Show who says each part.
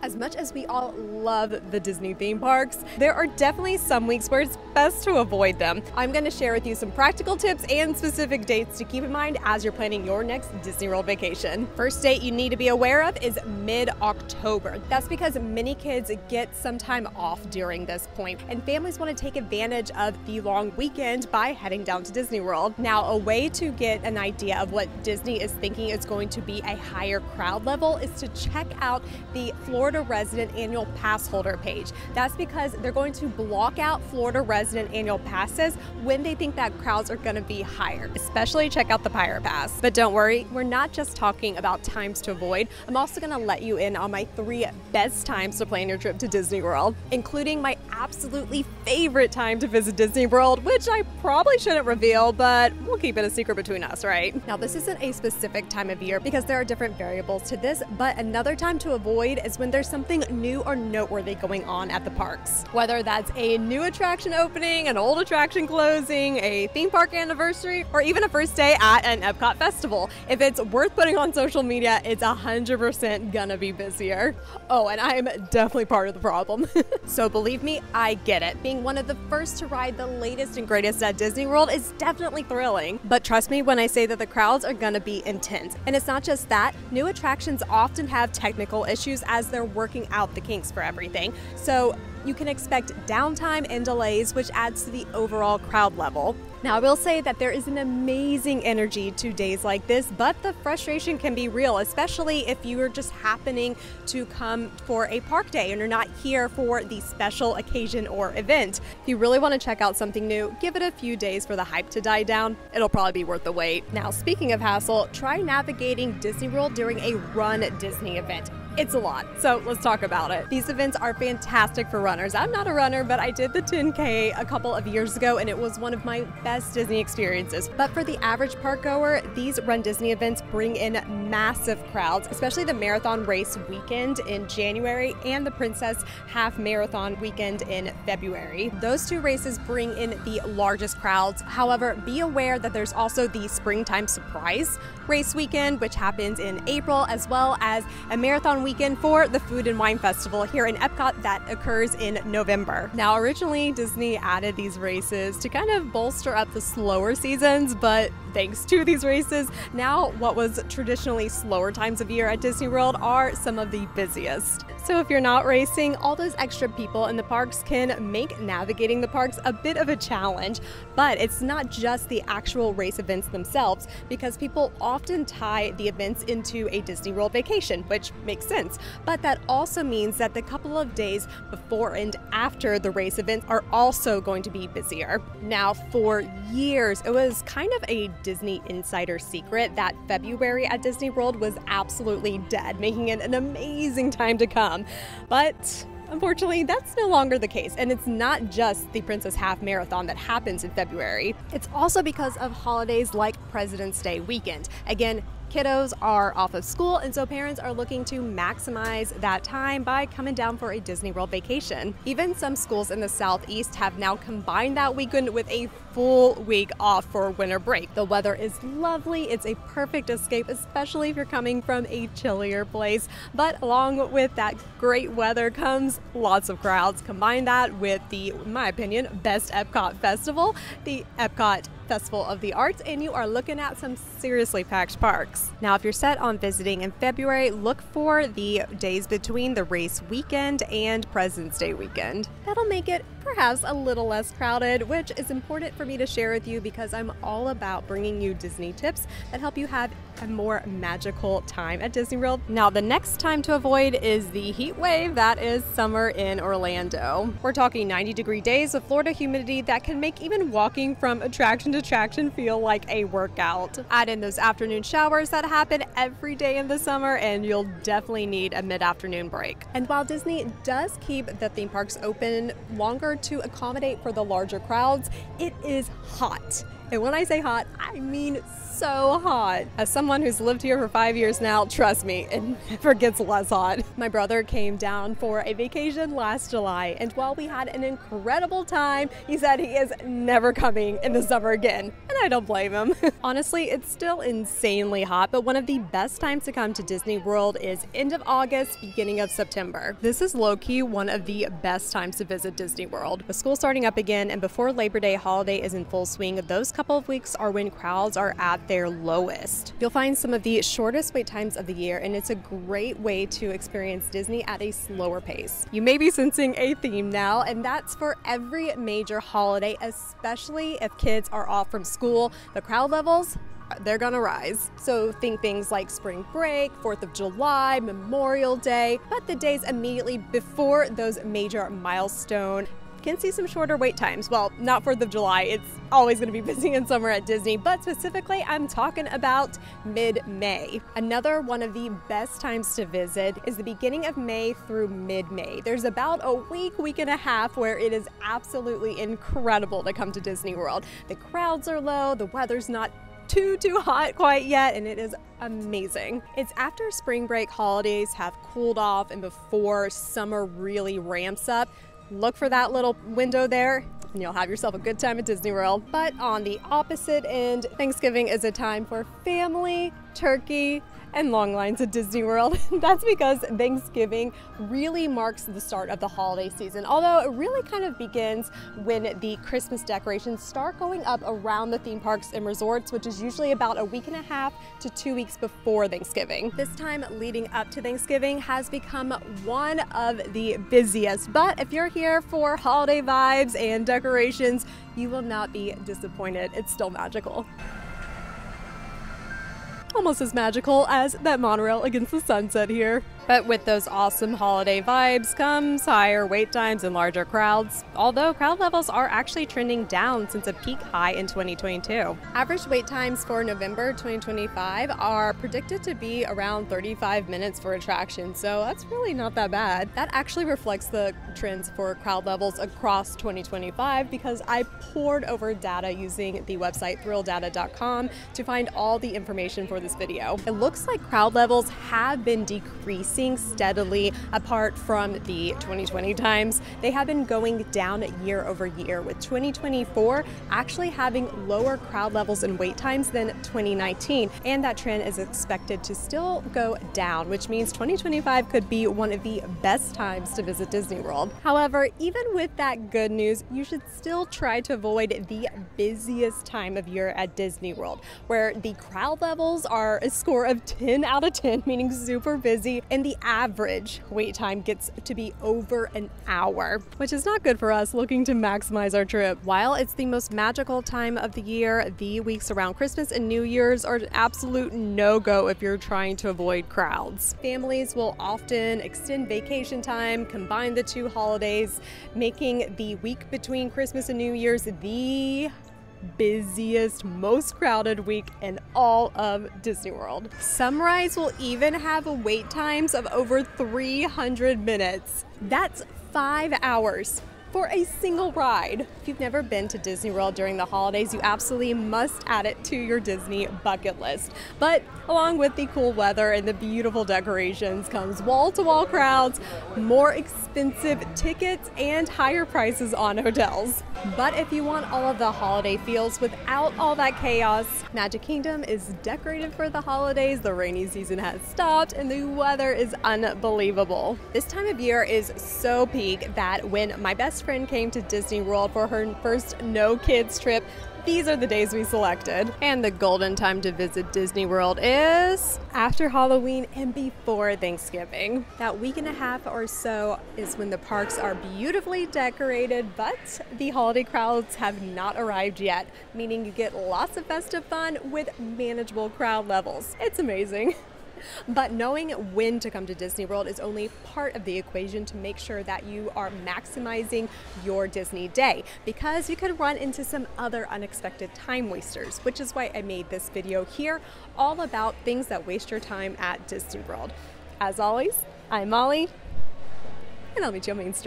Speaker 1: As much as we all love the Disney theme parks, there are definitely some weeks where it's best to avoid them. I'm going to share with you some practical tips and specific dates to keep in mind as you're planning your next Disney World vacation. First date you need to be aware of is mid-October. That's because many kids get some time off during this point, and families want to take advantage of the long weekend by heading down to Disney World. Now, a way to get an idea of what Disney is thinking is going to be a higher crowd level is to check out the Florida Resident Annual Pass Holder page. That's because they're going to block out Florida Resident Annual Passes when they think that crowds are going to be higher. Especially check out the Pirate Pass. But don't worry, we're not just talking about times to avoid. I'm also going to let you in on my 3 best times to plan your trip to Disney World, including my absolutely favorite time to visit Disney World, which I probably shouldn't reveal, but we'll keep it a secret between us, right? Now, this isn't a specific time of year because there are different variables to this, but another time to avoid is when there's something new or noteworthy going on at the parks. Whether that's a new attraction opening, an old attraction closing, a theme park anniversary, or even a first day at an Epcot festival. If it's worth putting on social media, it's 100% gonna be busier. Oh, and I'm definitely part of the problem. So believe me, I get it. Being one of the first to ride the latest and greatest at Disney World is definitely thrilling. But trust me when I say that the crowds are gonna be intense. And it's not just that, new attractions often have technical issues as they're working out the kinks for everything. So you can expect downtime and delays, which adds to the overall crowd level. Now, I will say that there is an amazing energy to days like this, but the frustration can be real, especially if you are just happening to come for a park day and you're not here for the special occasion or event. If you really want to check out something new, give it a few days for the hype to die down. It'll probably be worth the wait. Now, speaking of hassle, try navigating Disney World during a Run Disney event. It's a lot, so let's talk about it. These events are fantastic for runners. I'm not a runner, but I did the 10K a couple of years ago, and it was one of my best Disney experiences. But for the average park goer, these Run Disney events bring in massive crowds, especially the marathon race weekend in January and the Princess Half Marathon weekend in February. Those 2 races bring in the largest crowds. However, be aware that there's also the Springtime Surprise race weekend, which happens in April, as well as a marathon weekend for the Food and Wine Festival here in Epcot that occurs in November. Now, originally Disney added these races to kind of bolster up the slower seasons, but thanks to these races, now what was traditionally slower times of year at Disney World are some of the busiest. So if you're not racing, all those extra people in the parks can make navigating the parks a bit of a challenge. But it's not just the actual race events themselves, because people often tie the events into a Disney World vacation, which makes sense. But that also means that the couple of days before and after the race events are also going to be busier. Now, for years, it was kind of a Disney insider secret that February at Disney World was absolutely dead, making it an amazing time to come. But unfortunately, that's no longer the case, and it's not just the Princess Half Marathon that happens in February. It's also because of holidays like President's Day weekend. Again, kiddos are off of school, and so parents are looking to maximize that time by coming down for a Disney World vacation. Even some schools in the Southeast have now combined that weekend with a full week off for winter break. The weather is lovely. It's a perfect escape, especially if you're coming from a chillier place. But along with that great weather comes lots of crowds. Combine that with the, in my opinion, best Epcot festival, the Epcot Festival of the Arts, and you are looking at some seriously packed parks. Now, if you're set on visiting in February, look for the days between the race weekend and President's Day weekend. That'll make it perhaps a little less crowded, which is important for me to share with you because I'm all about bringing you Disney tips that help you have a more magical time at Disney World. Now, the next time to avoid is the heat wave that is summer in Orlando. We're talking 90-degree days with Florida humidity that can make even walking from attraction to attraction feel like a workout. Add in those afternoon showers that happen every day in the summer, and you'll definitely need a mid-afternoon break. And while Disney does keep the theme parks open longer to accommodate for the larger crowds, it is hot. And when I say hot, I mean so hot. As someone who's lived here for 5 years now, trust me, it never gets less hot. My brother came down for a vacation last July, and while we had an incredible time, he said he is never coming in the summer again. And I don't blame him. Honestly, it's still insanely hot, but one of the best times to come to Disney World is end of August, beginning of September. This is low-key one of the best times to visit Disney World. With school starting up again and before Labor Day holiday is in full swing, those couple of weeks are when crowds are at their lowest. You'll find some of the shortest wait times of the year, and it's a great way to experience Disney at a slower pace. You may be sensing a theme now, and that's for every major holiday, especially if kids are off from school. The crowd levels, they're gonna rise. So think things like spring break, 4th of July, Memorial Day, but the days immediately before those major milestones can see some shorter wait times. Well, not 4th of July, it's always going to be busy in summer at Disney, but specifically I'm talking about mid-May. Another one of the best times to visit is the beginning of May through mid-May. There's about a week and a half where it is absolutely incredible to come to Disney World. The crowds are low, the weather's not too hot quite yet, and it is amazing. It's after spring break holidays have cooled off and before summer really ramps up. Look for that little window there, and you'll have yourself a good time at Disney World. But on the opposite end, Thanksgiving is a time for family, turkey, and long lines at Disney World. That's because Thanksgiving really marks the start of the holiday season, although it really kind of begins when the Christmas decorations start going up around the theme parks and resorts, which is usually about a week and a half to 2 weeks before Thanksgiving. This time leading up to Thanksgiving has become one of the busiest, but if you're here for holiday vibes and decorations, you will not be disappointed. It's still magical. Almost as magical as that monorail against the sunset here. But with those awesome holiday vibes comes higher wait times and larger crowds, although crowd levels are actually trending down since a peak high in 2022. Average wait times for November 2025 are predicted to be around 35 minutes for attractions, so that's really not that bad. That actually reflects the trends for crowd levels across 2025 because I poured over data using the website thrillData.com to find all the information for this video. It looks like crowd levels have been decreasing steadily apart from the 2020 times. They have been going down year over year, with 2024 actually having lower crowd levels and wait times than 2019, and that trend is expected to still go down, which means 2025 could be one of the best times to visit Disney World. However, even with that good news, you should still try to avoid the busiest time of year at Disney World, where the crowd levels are a score of 10 out of 10, meaning super busy, and the average wait time gets to be over an hour, which is not good for us looking to maximize our trip. While it's the most magical time of the year, the weeks around Christmas and New Year's are an absolute no-go if you're trying to avoid crowds. Families will often extend vacation time, combine the two holidays, making the week between Christmas and New Year's the busiest, most crowded week in all of Disney World. Some rides will even have wait times of over 300 minutes. That's 5 hours for a single ride. If you've never been to Disney World during the holidays, you absolutely must add it to your Disney bucket list. But along with the cool weather and the beautiful decorations comes wall-to-wall crowds, more expensive tickets, and higher prices on hotels. But if you want all of the holiday feels without all that chaos, Magic Kingdom is decorated for the holidays, the rainy season has stopped, and the weather is unbelievable. This time of year is so peak that when my best friend came to Disney World for her first no kids trip, these are the days we selected. And the golden time to visit Disney World is after Halloween and before Thanksgiving. That week and a half or so is when the parks are beautifully decorated, but the holiday crowds have not arrived yet, meaning you get lots of festive fun with manageable crowd levels. It's amazing. But knowing when to come to Disney World is only part of the equation to make sure that you are maximizing your Disney day, because you could run into some other unexpected time wasters, which is why I made this video here all about things that waste your time at Disney World. As always, I'm Molly, and I'll meet you on Main Street.